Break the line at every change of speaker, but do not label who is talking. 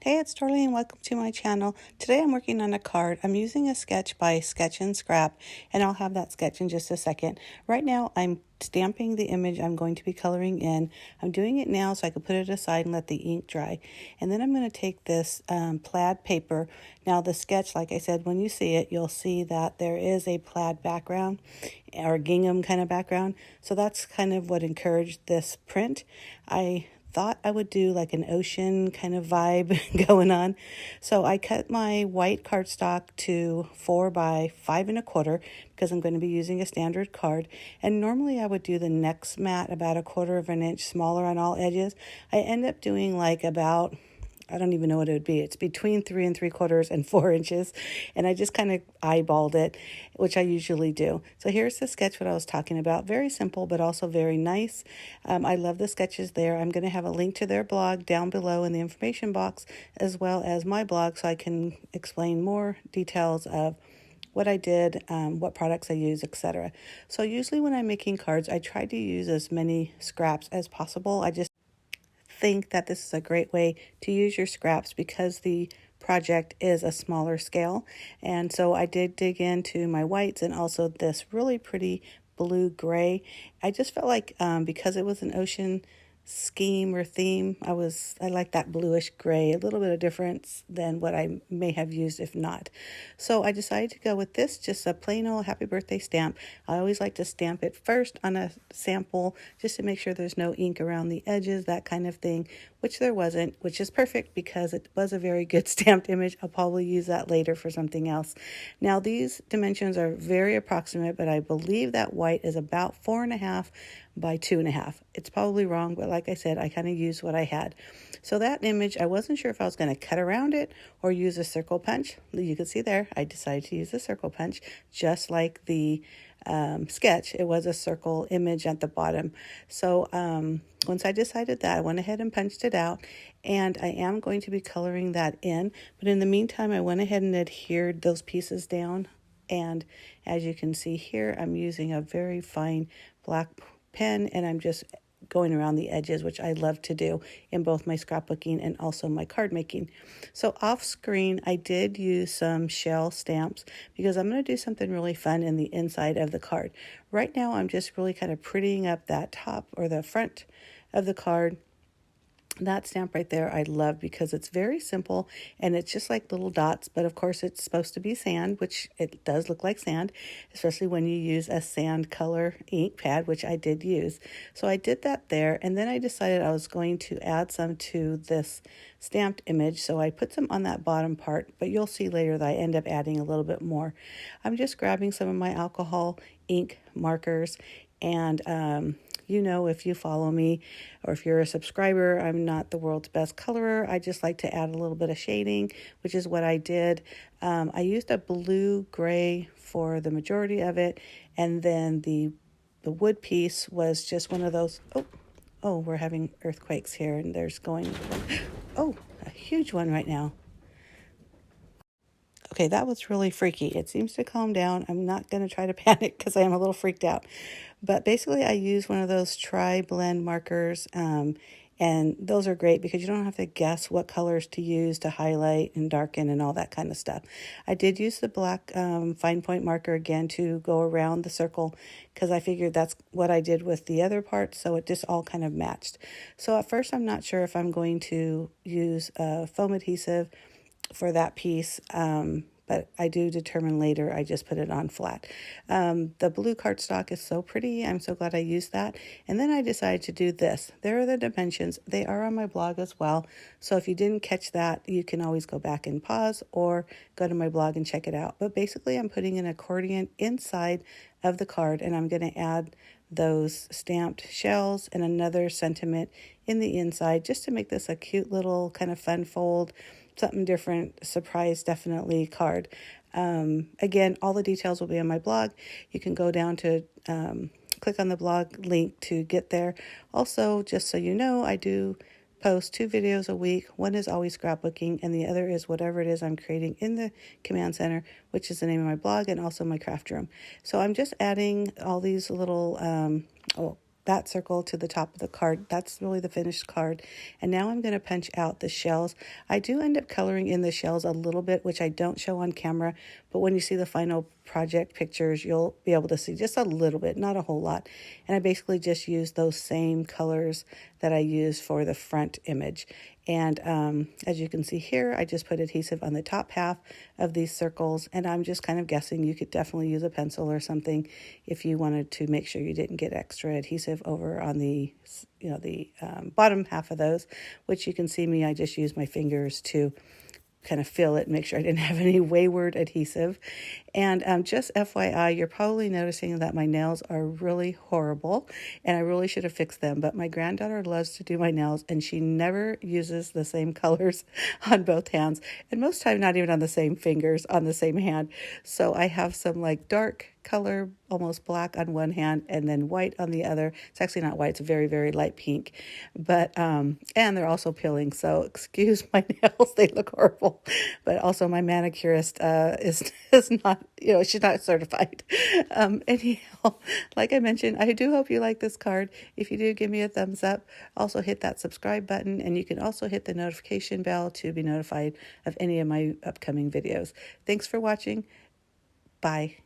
Hey, it's Darlene. Welcome to my channel. Today I'm working on a card. I'm using a sketch by Sketch and Scrap, and I'll have that sketch in just a second. Right now I'm stamping the image I'm going to be coloring in. I'm doing it now so I can put it aside and let the ink dry. And then I'm going to take this plaid paper. Now the sketch, like I said, when you see it, you'll see that there is a plaid background or gingham kind of background. So that's kind of what encouraged this print. I thought I would do like an ocean kind of vibe going on. So I cut my white cardstock to 4 by 5 1/4 because I'm going to be using a standard card. And normally I would do the next mat about 1/4 of an inch smaller on all edges. I end up doing like about, I don't even know what it would be. It's between 3 3/4 and 4 inches. And I just kind of eyeballed it, which I usually do. So here's the sketch what I was talking about. Very simple, but also very nice. I love the sketches there. I'm going to have a link to their blog down below in the information box, as well as my blog, so I can explain more details of what I did, what products I use, etc. So usually when I'm making cards, I try to use as many scraps as possible. I just think that this is a great way to use your scraps because the project is a smaller scale. And so I did dig into my whites and also this really pretty blue gray. I just felt like because it was an ocean scheme or theme, I like that bluish gray, a little bit of difference than what I may have used if not. So I decided to go with this, just a plain old happy birthday stamp. I always like to stamp it first on a sample just to make sure there's no ink around the edges, that kind of thing, which there wasn't, which is perfect because it was a very good stamped image. I'll probably use that later for something else. Now these dimensions are very approximate, but I believe that white is about 4.5 by 2.5. It's probably wrong, but like I said, I kind of used what I had. So that image, I wasn't sure if I was going to cut around it or use a circle punch. You can see there, I decided to use the circle punch, just like the sketch. It was a circle image at the bottom. So once I decided that, I went ahead and punched it out, and I am going to be coloring that in. But in the meantime, I went ahead and adhered those pieces down. And as you can see here, I'm using a very fine black pen, and I'm just going around the edges, which I love to do in both my scrapbooking and also my card making. So off screen, I did use some shell stamps because I'm going to do something really fun in the inside of the card. Right now, I'm just really kind of prettying up that top or the front of the card. That stamp right there I love because it's very simple and it's just like little dots, but of course it's supposed to be sand, which it does look like sand, especially when you use a sand color ink pad, which I did use. So I did that there, and then I decided I was going to add some to this stamped image, so I put some on that bottom part, but you'll see later that I end up adding a little bit more. I'm just grabbing some of my alcohol ink markers, and you know, if you follow me or if you're a subscriber, I'm not the world's best colorer. I just like to add a little bit of shading, which is what I did. I used a blue-gray for the majority of it, and then the wood piece was just one of those. Oh, we're having earthquakes here, and there's going, oh, a huge one right now. Okay, that was really freaky. It seems to calm down. I'm not going to try to panic because I am a little freaked out. But basically, I use one of those tri-blend markers, and those are great because you don't have to guess what colors to use to highlight and darken and all that kind of stuff. I did use the black fine point marker again to go around the circle because I figured that's what I did with the other part, so it just all kind of matched. So at first, I'm not sure if I'm going to use foam adhesive for that piece, but I do determine later. I just put it on flat. The blue cardstock is so pretty. I'm so glad I used that. And then I decided to do this. There are the dimensions. They are on my blog as well. So if you didn't catch that, you can always go back and pause or go to my blog and check it out. But basically, I'm putting an accordion inside of the card, and I'm going to add those stamped shells and another sentiment in the inside just to make this a cute little kind of fun fold, something different, surprise definitely card. Again, all the details will be on my blog. You can go down to click on the blog link to get there. Also, just so you know, I do post 2 videos a week. One is always scrapbooking, and the other is whatever it is I'm creating in the command center, which is the name of my blog and also my craft room. So I'm just adding all these little that circle to the top of the card. That's really the finished card. And now I'm going to punch out the shells. I do end up coloring in the shells a little bit, which I don't show on camera, but when you see the final project pictures, you'll be able to see just a little bit, not a whole lot. And I basically just use those same colors that I used for the front image. And as you can see here, I just put adhesive on the top half of these circles, and I'm just kind of guessing. You could definitely use a pencil or something if you wanted to make sure you didn't get extra adhesive over on the bottom half of those, which you can see me, I just use my fingers to kind of feel it, make sure I didn't have any wayward adhesive. And just FYI, you're probably noticing that my nails are really horrible and I really should have fixed them, but my granddaughter loves to do my nails and she never uses the same colors on both hands, and most time not even on the same fingers on the same hand. So I have some like dark color, almost black on one hand and then white on the other. It's actually not white, it's very, very light pink, but and they're also peeling, so excuse my nails, they look horrible. But also my manicurist is not, she's not certified. Anyhow, like I mentioned, I do hope you like this card. If you do, give me a thumbs up. Also hit that subscribe button, and you can also hit the notification bell to be notified of any of my upcoming videos. Thanks for watching. Bye.